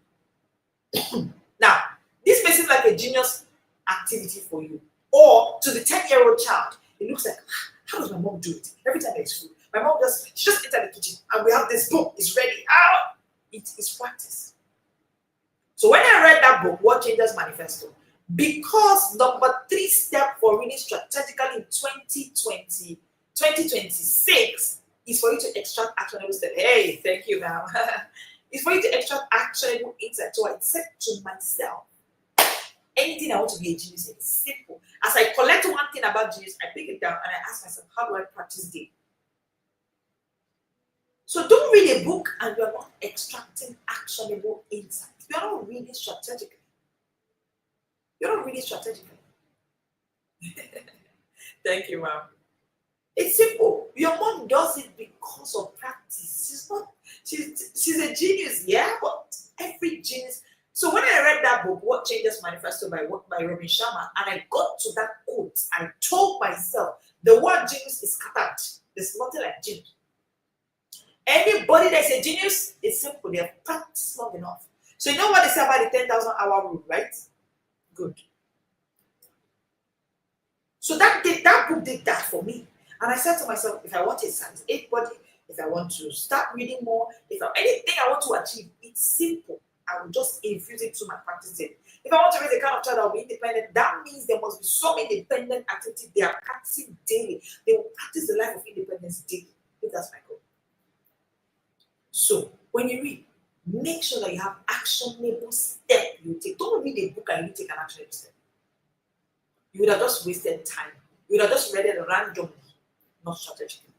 Now, this may seem like a genius activity for you. Or to the 10-year-old child, it looks like, how does my mom do it? Every time there's food, my mom she just enters the kitchen and we have this book, it's ready. It is practice. So when I read that book, What Changes Manifesto, because number 3 step for reading strategically in 2026 is for you to extract actionable steps. Hey, thank you, ma'am. It's for you to extract actionable insight. So I said to myself, anything I want to be a genius in is simple. As I collect one thing about genius, I pick it down and I ask myself, how do I practice it? So don't read a book and you're not extracting actionable insights. You're not reading strategically. You're not reading strategically. Thank you, ma'am. It's simple. Your mom does it because of practice. She's a genius, yeah, but every genius. So when I read that book, What Changes Manifesto by Robin Sharma, and I got to that quote, I told myself, the word genius is scattered. There's nothing like genius. Anybody that's a genius, it's simple. They have practiced long enough. So you know what they say about the 10,000 hour rule, right? Good. So that book did that for me. And I said to myself, if I want a size 8 body, if I want to start reading more, anything I want to achieve, it's simple. I will just infuse it to my practice. If I want to raise a kind of child that will be independent, that means there must be some independent activity they are practicing daily. They will practice the life of independence daily. If that's my goal. So when you read, make sure that you have actionable step you take. Don't read a book and you take an actionable step. You would have just wasted time. You would have just read it randomly, not strategically.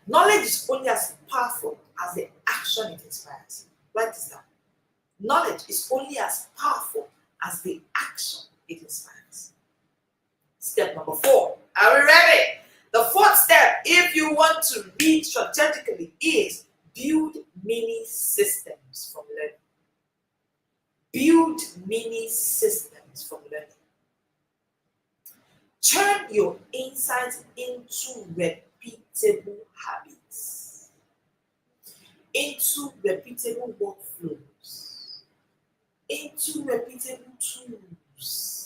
Knowledge is only as powerful as the action it inspires. Write this down. Knowledge is only as powerful as the action it inspires. Step number 4. Are we ready? The 4th step, if you want to read strategically, is build mini systems from learning. Build mini systems from learning. Turn your insights into repeatable habits, into repeatable workflows, into repeatable tools.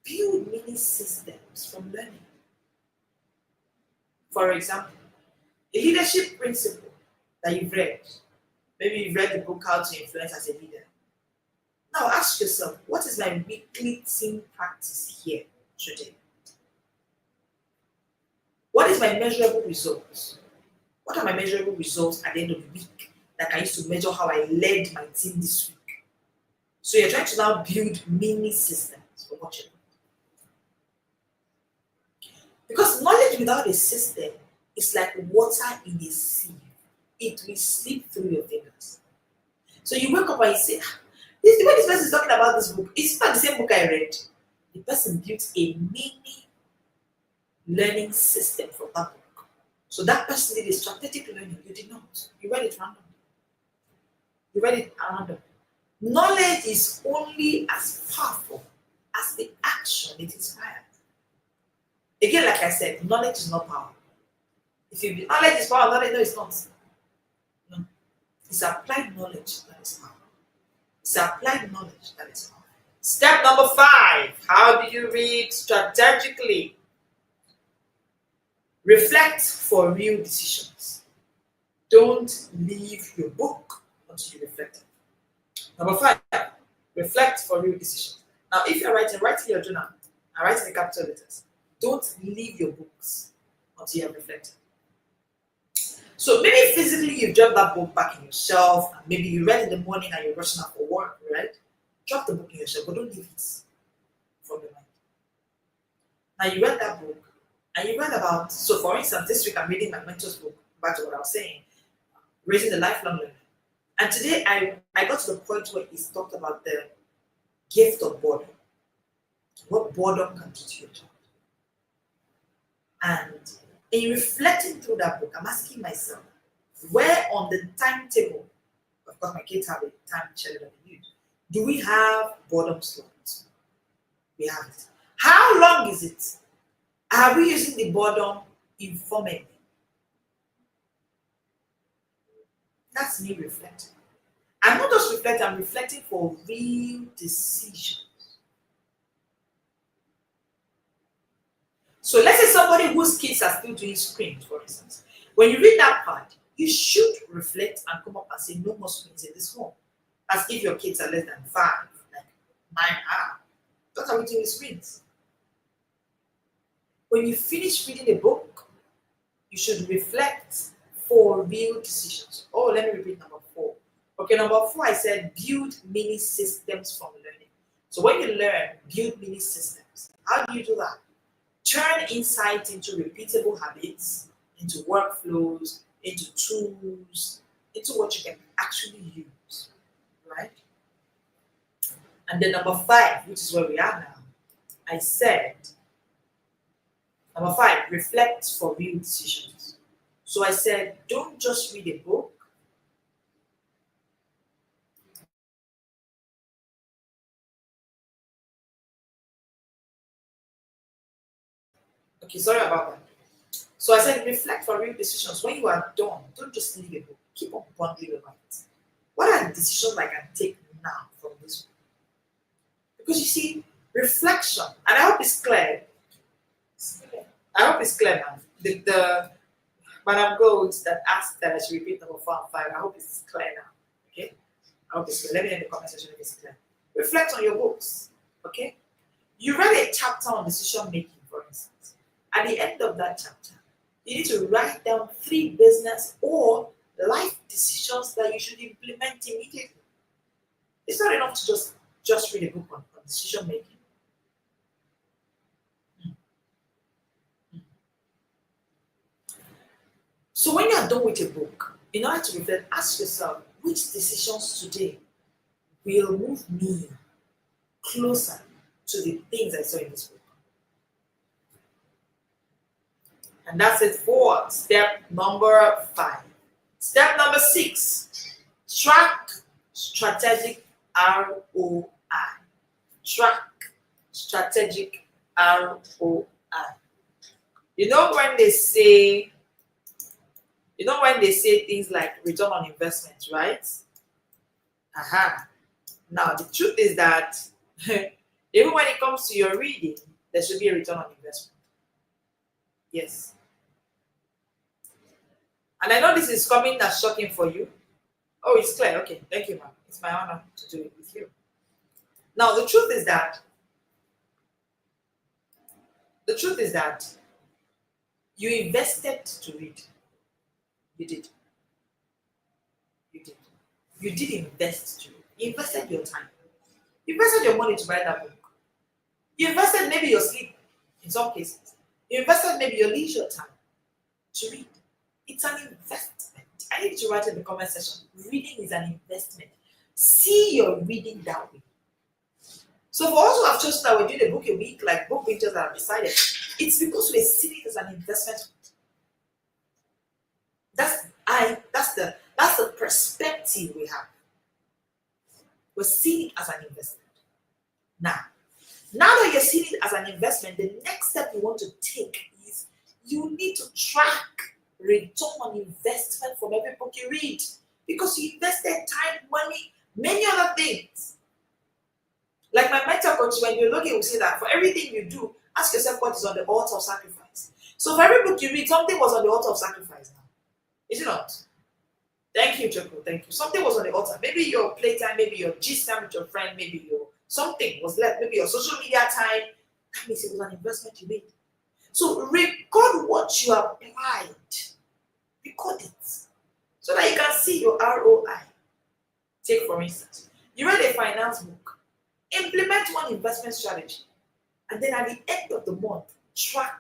Build mini systems from learning. For example, a leadership principle that you've read. Maybe you've read the book How to Influence as a Leader. Now ask yourself, what is my weekly team practice here today? What is my measurable results? What are my measurable results at the end of the week that I used to measure how I led my team this week? So you're trying to now build mini systems for what you're doing. Because knowledge without a system is like water in a sieve. It will slip through your fingers. So you wake up and you say, when this person is talking about this book, it's not the same book I read. The person built a mini learning system from that book. So that person did a strategic learning. You did not. You read it randomly. You read it randomly. Knowledge is only as powerful as the action it inspires. Again, like I said, knowledge is not power. If you knowledge is power, knowledge, no, it's not. No. It's applied knowledge that is power. It's applied knowledge that is power. Step number 5. How do you read strategically? Reflect for real decisions. Don't leave your book until you reflect. Number 5. Reflect for real decisions. Now, if you're writing your journal and write in the capital letters. Don't leave your books until you have reflected. So maybe physically you dropped that book back in your shelf, and maybe you read in the morning and you're rushing out for work, right? Drop the book in your shelf, but don't leave it from your mind. Now you read that book, and you read about, so for instance, this week I'm reading my mentor's book, back to what I was saying, Raising the Lifelong Learner. And today I got to the point where he's talked about the gift of boredom. What boredom can do to your child. And in reflecting through that book, I'm asking myself, where on the timetable, of course, my kids have a time schedule that they use, do we have boredom slots? We have it. How long is it? Are we using the boredom informally? That's me reflecting. I'm not just reflecting, I'm reflecting for real decisions. So let's say somebody whose kids are still doing screens, for instance. When you read that part, you should reflect and come up and say, no more screens in this home. As if your kids are less than 5, like mine are. What are we doing with screens? When you finish reading a book, you should reflect for real decisions. Oh, let me repeat number 4. Okay, number 4, I said build mini systems from learning. So when you learn, build mini systems. How do you do that? Turn insight into repeatable habits, into workflows, into tools, into what you can actually use, right? And then number 5, which is where we are now, I said, number 5, reflect for real decisions. So I said, don't just read a book. Okay, sorry about that. So I said, reflect for real decisions. When you are done, don't just leave a book. Keep on pondering about it. What are the decisions I can take now from this book? Because you see, reflection, and I hope it's clear. I hope it's clear now. The Madam Golds that asked that I should repeat number 4 and 5, I hope it's clear now. Okay? I hope it's clear. Let me know in the comment section if it's clear. Reflect on your books. Okay? You read a chapter on decision making, for instance. At the end of that chapter, you need to write down 3 business or life decisions that you should implement immediately. It's not enough to just read a book on decision making. So when you are done with a book, in order to reflect, ask yourself, which decisions today will move me closer to the things I saw in this book? And that's it for step number 5. Step number 6, track strategic ROI. Track strategic ROI. You know when they say things like return on investment, right? Now the truth is that even when it comes to your reading, there should be a return on investment. Yes. And I know this is coming as shocking for you. Oh, it's clear. Okay, thank you, ma'am. It's my honor to do it with you. Now the truth is that you invested to read. You did. You did invest to read. You invested your time. You invested your money to buy that book. You invested maybe your sleep in some cases. You invested maybe your leisure time to read. It's an investment. I need you to write in the comment section. Reading is an investment. See your reading that way. So for us who have chosen that we're doing a book a week, like book bingers that have decided, it's because we're seeing it as an investment. That's the perspective we have. We're seeing it as an investment. Now that you're seeing it as an investment, the next step you want to take is you need to track return on investment from every book you read, because you invested time, money, many other things. Like my mentor coach, when you're looking, will say that for everything you do, ask yourself what is on the altar of sacrifice. So for every book you read, something was on the altar of sacrifice now. Is it not? Thank you, Joko. Thank you. Something was on the altar. Maybe your playtime, maybe your gist time with your friend, maybe your something was left, maybe your social media time. That means it was an investment you made. So record what you applied. Record it so that you can see your ROI. Take for instance, you read a finance book. Implement one investment strategy, and then at the end of the month, track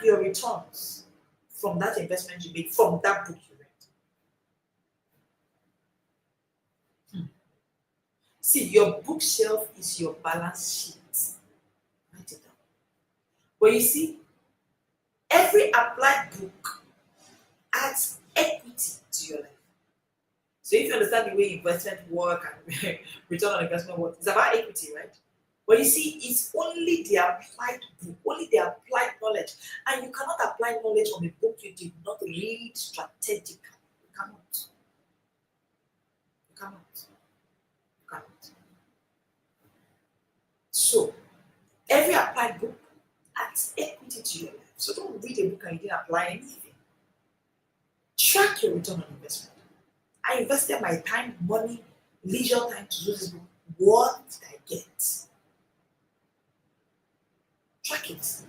your returns from that investment you made, from that book you read. See, your bookshelf is your balance sheet. Write it down. But you see, every applied book adds equity to your life. So if you understand the way investment work and return on investment work, it's about equity, right? But you see, it's only the applied book, only the applied knowledge. And you cannot apply knowledge on a book you did not read strategically. You cannot. You cannot. You cannot. So, every applied book adds equity to your life. So don't read a book and you didn't apply anything. Track your return on investment. I invested my time, money, leisure time to do this book. What did I get? Track it.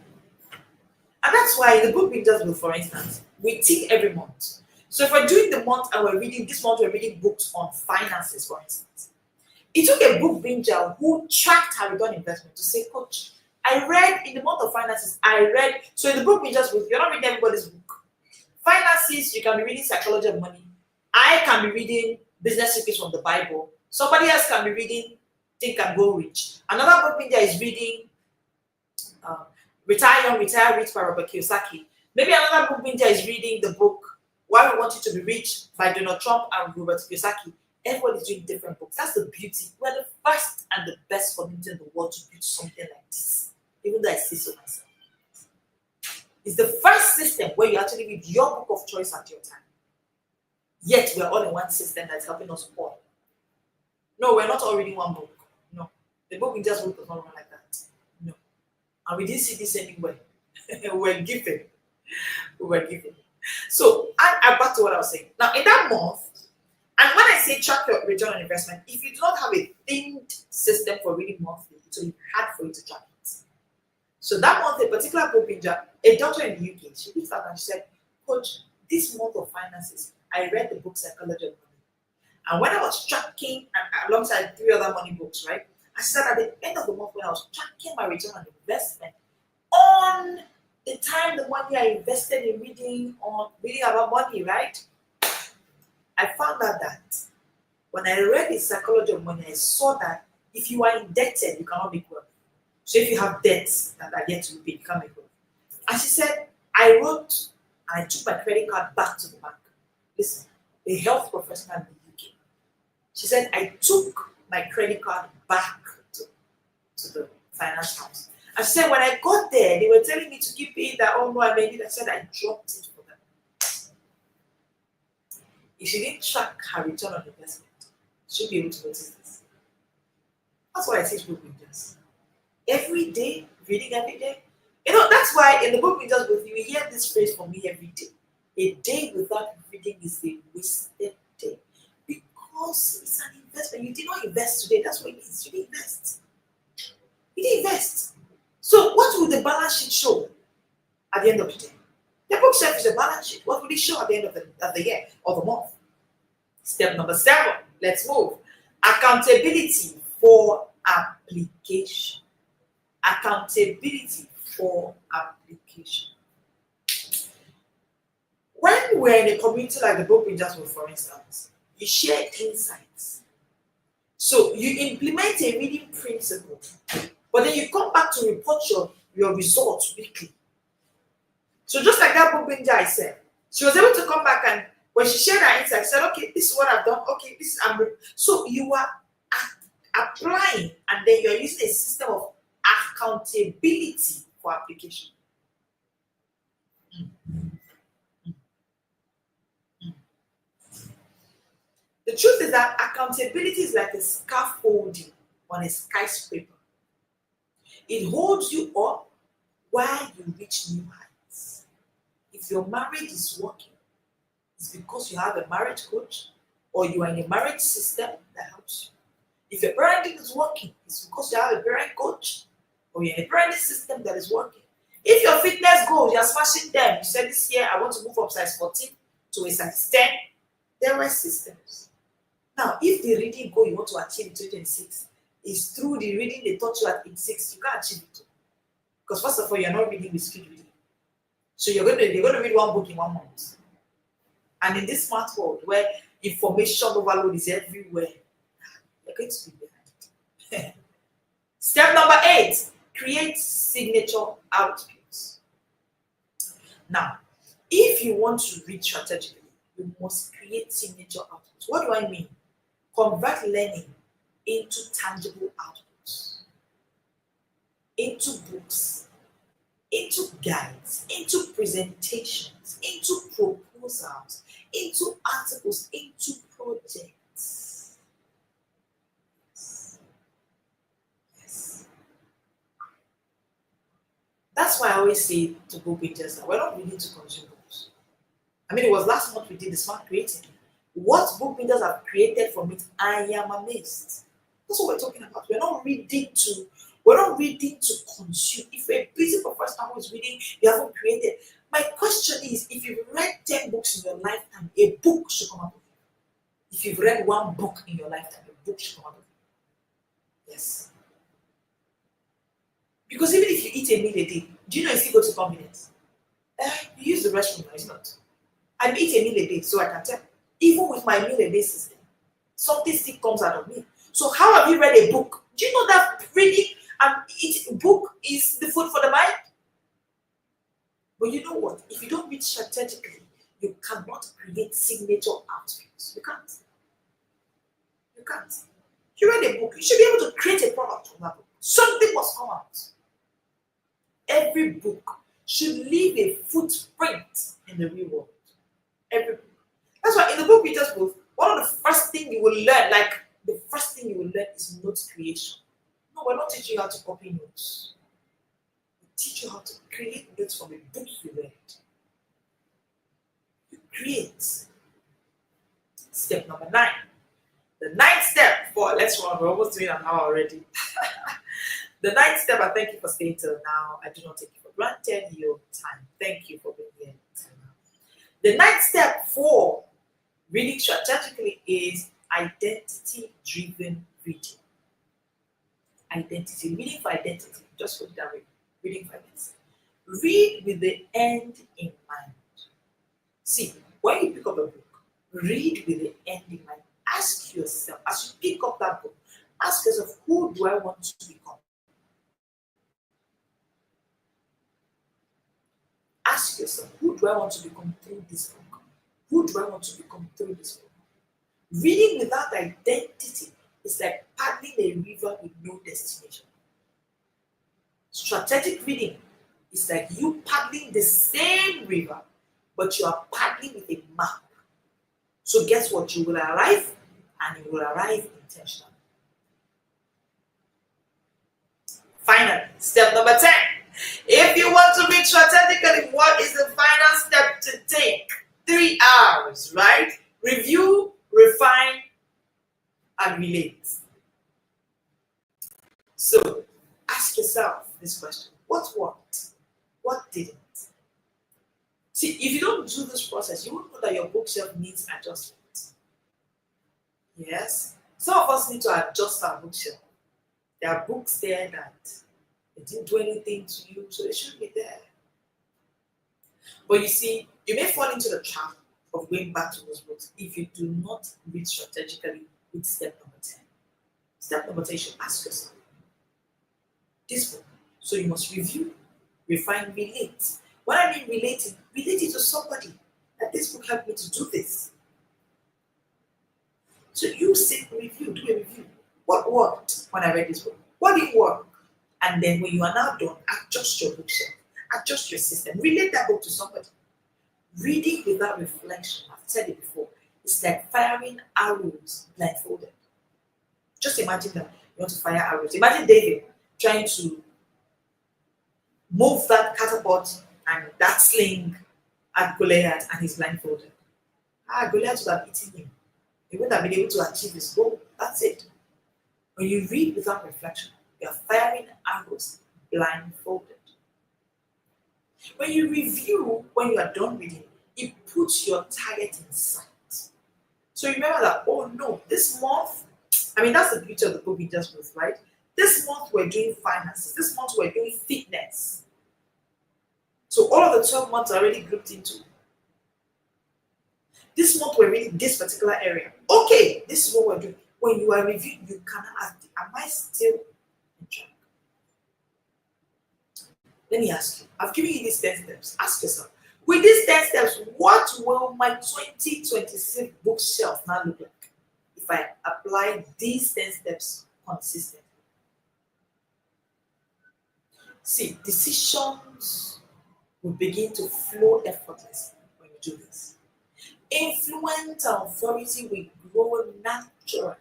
And that's why the book Bingers will, for instance, we tick every month. So if we're doing the month and this month we're reading books on finances, for instance. It took a book binger who tracked her return investment to say, Coach, I read in the month of finances, so in the book bingers book, you're not reading everybody's book. Finances, you can be reading Psychology of Money. I can be reading Business Secrets from the Bible. Somebody else can be reading Think and Go Rich. Another book binger is reading Retire Young, Retire Rich by Robert Kiyosaki. Maybe another book binger is reading the book Why We Want You to Be Rich by Donald Trump and Robert Kiyosaki. Everybody's doing different books. That's the beauty. We're the first and the best community in the world to build something like this. Even though I say so myself. It's the first system where you actually read your book of choice at your time. Yet we're all in one system that's helping us all. No, we're not all reading one book. No. The book in just book does not run like that. No. And we didn't see this anywhere. we were given. We were given. So, I back to what I was saying. Now, in that month, and when I say track your return on investment, if you do not have a themed system for reading monthly, it will be hard for you to track it. So that month, a particular book binger, a doctor in the UK, she reached out and she said, Coach, this month of finances, I read the book Psychology of Money. And when I was tracking, alongside 3 other money books, right? I said at the end of the month when I was tracking my return on investment on the time, the money I invested in reading about money, right? I found out that when I read the Psychology of Money, I saw that if you are indebted, you cannot make wealth. So if you have debts that are yet to be paid, you can't make wealth. And she said, I wrote and I took my credit card back to the bank. Listen, a health professional in the UK. She said, I took my credit card back to the finance house. And she said, when I got there, they were telling me to keep it that, oh no, I made it. I said, I dropped it for them. If she didn't track her return on investment, she'll be able to notice this. That's what I teach book readers. Every day, reading every day. You know, that's why in the book readers with you hear this phrase from me every day. A day without reading is a wasted day. Because it's an investment. You did not invest today. That's what it is. You didn't invest. You didn't invest. So what will the balance sheet show at the end of the day? The bookshelf is a balance sheet. What will it show at the end of the year or the month? Step number 7. Let's move. Accountability for application. Accountability for application. When we're in a community like the book we just wrote, for instance, you share insights. So you implement a reading principle, but then you come back to report your results weekly. So just like that book binger I said, she was able to come back and when she shared her insights, said, okay, this is what I've done. Okay, this is so you are applying and then you're using a system of accountability for application. The truth is that accountability is like a scaffolding on a skyscraper. It holds you up while you reach new heights. If your marriage is working, it's because you have a marriage coach or you are in a marriage system that helps you. If your parenting is working, it's because you have a parent coach or you're in a parenting system that is working. If your fitness goals, you're smashing them. You said this year, I want to move from size 14 to a size 10. There were systems. Now, if the reading goal you want to achieve in 2026 is through the reading they taught you at age 6, you can't achieve it. Because first of all, you're not reading with speed reading. So you're going to read one book in 1 month. And in this smart world where information overload is everywhere, you're going to be behind. Step number 8, create signature output. Now, if you want to read strategically, you must create signature outputs. What do I mean? Convert learning into tangible outputs, into books, into guides, into presentations, into proposals, into articles, into projects. Yes. That's why I always say to book readers that we're not reading to consume books. I mean, it was last month we did the smart creating. What book readers have created from it, I am amazed. That's what we're talking about. We're not reading to consume. If you're a busy professional who is reading, you haven't created. My question is, if you've read 10 books in your lifetime, a book should come out of it. If you've read one book in your lifetime, a book should come out of it. Yes. Because even if you eat a meal a day, do you know if you go to convenience? You use the restroom, it's not. I eat a meal a day, so I can tell. Even with my meal a day system, something still comes out of me. So how have you read a book? Do you know that reading and eating book is the food for the mind? But you know what? If you don't read strategically, you cannot create signature outfits. You can't. You can't. If you read a book, you should be able to create a product from that book. Something must come out. Every book should leave a footprint in the real world. Every book. That's why in the book readers book, one of the first things you will learn, is note creation. No, we're not teaching you how to copy notes. We teach you how to create notes from a book you read. You create. Step number 9. The 9th step for, let's run, we're almost doing an hour already. The 9th step, I thank you for staying till now. I do not take you for granted your time. Thank you for being here till now. The 9th step for reading strategically is identity-driven reading. Identity. Reading for identity. Just put it that way. Reading for identity. Read with the end in mind. See, when you pick up a book, read with the end in mind. Ask yourself, as you pick up that book, ask yourself, who do I want to become? Ask yourself, who do I want to become through this book? Who do I want to become through this book? Reading without identity is like paddling a river with no destination. Strategic reading is like you paddling the same river, but you are paddling with a map. So guess what? You will arrive, and you will arrive intentionally. Finally, step number 10. If you want to read strategically, what is the final step to take? 3 hours, right? Review, refine, and relate. So, ask yourself this question. What worked? What didn't? See, if you don't do this process, you won't know that your bookshelf needs adjustment. Yes? Some of us need to adjust our bookshelf. There are books there that they didn't do anything to you, so they shouldn't be there. But you see, you may fall into the trap of going back to those books if you do not read strategically with step number 10. Step number 10, you should ask yourself, this book, so you must review, refine, relate. When I mean relating, relate it to somebody. That this book helped me to do this. So you sit and review, do a review. What worked when I read this book? What didn't work? And then when you are now done, adjust your bookshelf, adjust your system, relate that book to somebody. Reading without reflection, I've said it before, it's like firing arrows blindfolded. Just imagine that you want to fire arrows. Imagine David trying to move that catapult and that sling at Goliath, and he's blindfolded. Goliath would have eaten him. He wouldn't have been able to achieve his goal. That's it. When you read without reflection, you are firing arrows blindfolded. When you review, when you are done reading, it puts your target in sight. So remember that, oh no, this month, that's the beauty of the book we just wrote, right? This month we're doing finances. This month we're doing fitness. So all of the 12 months are already grouped into. This month we're reading this particular area. Okay, this is what we're doing. When you are reviewing, you can ask, am I still in track? Let me ask you. I've given you these 10 steps. Ask yourself, With these 10 steps, what will my 2026 bookshelf now look like if I apply these 10 steps consistently? See, decisions will begin to flow effortlessly when you do this. Influence and authority will grow naturally.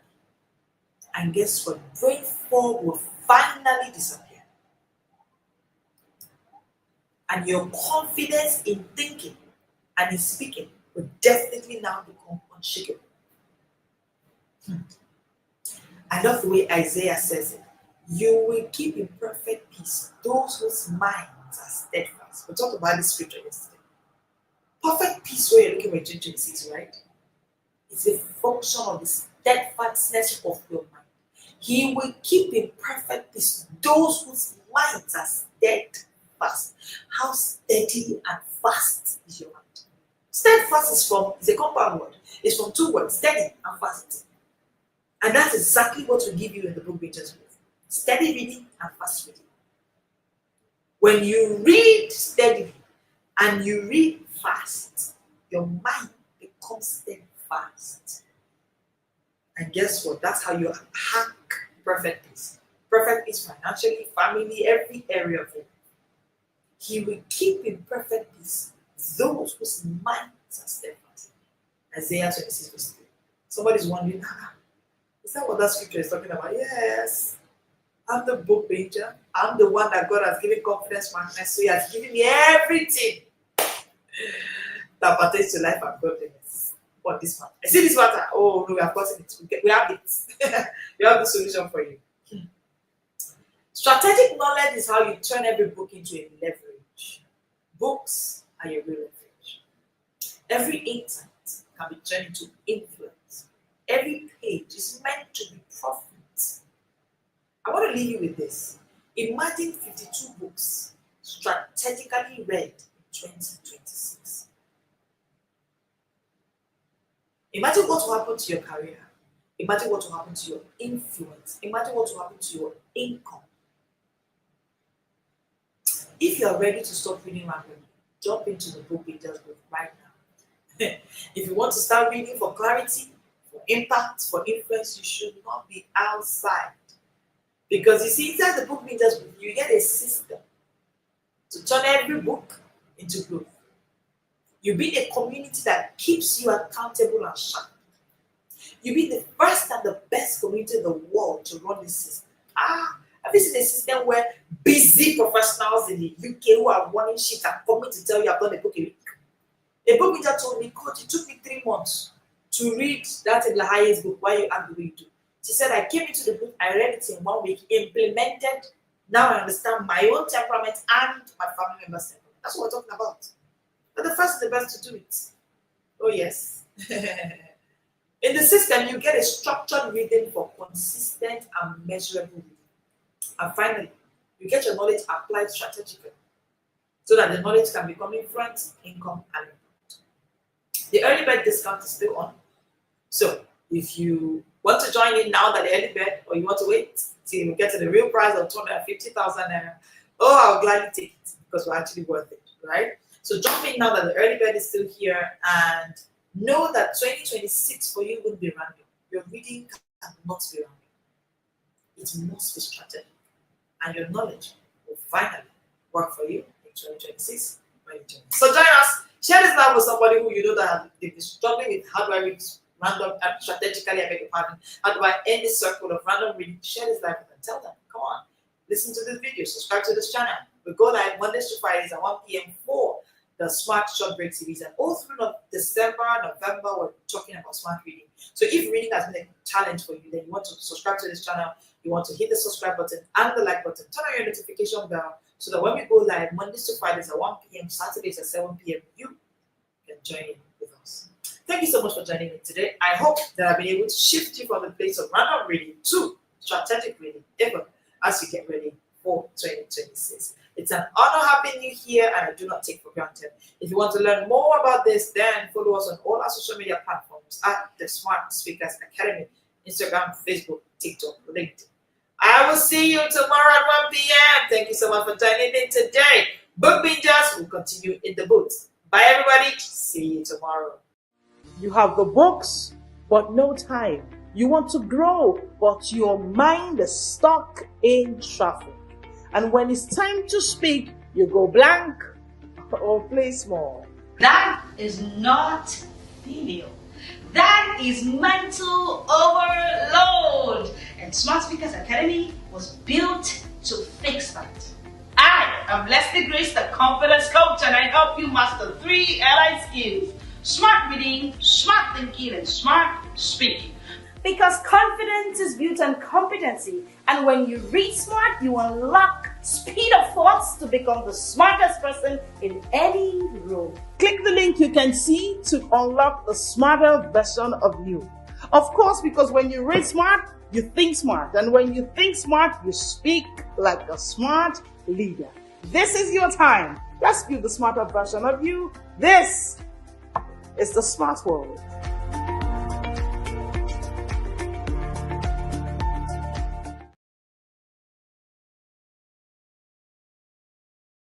And guess what? Brain fog will finally disappear. And your confidence in thinking and in speaking will definitely now become unshakable. I love the way Isaiah says it. You will keep in perfect peace those whose minds are steadfast. We talked about this scripture yesterday. Perfect peace where you're looking at 2026, right? It's a function of the steadfastness of your mind. He will keep in perfect peace those whose minds are steadfast. How steady and fast is your mind? Steadfast is a compound word. It's from two words, steady and fast. And that's exactly what we give you in the book we just read. Steady reading and fast reading. When you read steadily and you read fast, your mind becomes steadfast. And guess what? That's how you hack perfect peace. Perfect peace financially, family, every area of it. He will keep in perfect peace those whose minds are steadfast. Isaiah 26 verse 3. Somebody's wondering, is that what that scripture is talking about? Yes. I'm the book painter. I'm the one that God has given confidence, madness. So He has given me everything that pertains to life and godliness. What this matter? I see this matter. Oh no, we have gotten it. We have it. We have the solution for you. Strategic knowledge is how you turn every book into a leverage. Books are your real leverage. Every insight can be turned into influence. Every page is meant to be profit. I want to leave you with this. Imagine 52 books strategically read in 2026. Imagine what will happen to your career. Imagine what will happen to your influence. Imagine what will happen to your income. If you are ready to stop reading randomly, jump into the book we just read right now. If you want to start reading for clarity, for impact, for influence, you should not be outside. Because you see, inside the book we just read, you get a system to turn every book into growth. You build a community that keeps you accountable and sharp. You be the first and the best community in the world to run this system. Have you seen a system where busy professionals in the UK who are running shit are coming to tell you I've done a book a week? A book reader told me, Coach, it took me 3 months to read that in the highest book. Why you act the way you do? She said, I came into the book, I read it in 1 week, implemented. Now I understand my own temperament and my family members' temperament. That's what we're talking about. But the first and the best to do it. Oh, yes. In the system, you get a structured reading for consistent and measurable reading. And finally, you get your knowledge applied strategically so that the knowledge can become influence, income, and impact. The early bird discount is still on. So if you want to join in now that the early bird, or you want to wait till you get to the real price of 250,000 naira, I'll gladly take it because we're actually worth it, right? So jump in now that the early bird is still here, and know that 2026 for you won't be random. Your reading cannot be random. It must be strategic. And your knowledge will finally work for you in 2026. So join us. Share this now with somebody who you know that they've been struggling with how do I read random strategically, I beg your pardon. How do I end this circle of random reading? Share this live with them. Tell them, come on, listen to this video, subscribe to this channel. We go live Mondays to Fridays at 1 p.m. for the Smart Short Break series. And all through December, November, we're talking about smart reading. So if reading has been a challenge for you, then you want to subscribe to this channel, you want to hit the subscribe button and the like button, turn on your notification bell so that when we go live Mondays to Fridays at 1 p.m., Saturdays at 7 p.m., you can join in with us. Thank you so much for joining me today. I hope that I've been able to shift you from the place of random reading to strategic reading, even as you get ready for 2026. It's an honor having you here, and I do not take for granted. If you want to learn more about this, then follow us on all our social media platforms at the Smart Speakers Academy, Instagram, Facebook, TikTok, LinkedIn. I will see you tomorrow at 1 p.m. Thank you so much for joining in today. Book Bingers will continue in the booth. Bye, everybody. See you tomorrow. You have the books, but no time. You want to grow, but your mind is stuck in traffic. And when it's time to speak, you go blank or play small. That is not failure. That is mental overload. And Smart Speakers Academy was built to fix that. I am Leslie Grace, the confidence coach, and I help you master 3 allied skills: smart reading, smart thinking, and smart speaking. Because confidence is built on competency, and when you read smart, you unlock speed of thoughts to become the smartest person in any room. Click the link you can see to unlock the smarter version of you. Of course, because when you read smart, you think smart. And when you think smart, you speak like a smart leader. This is your time. Let's build the smarter version of you. This is the smart world.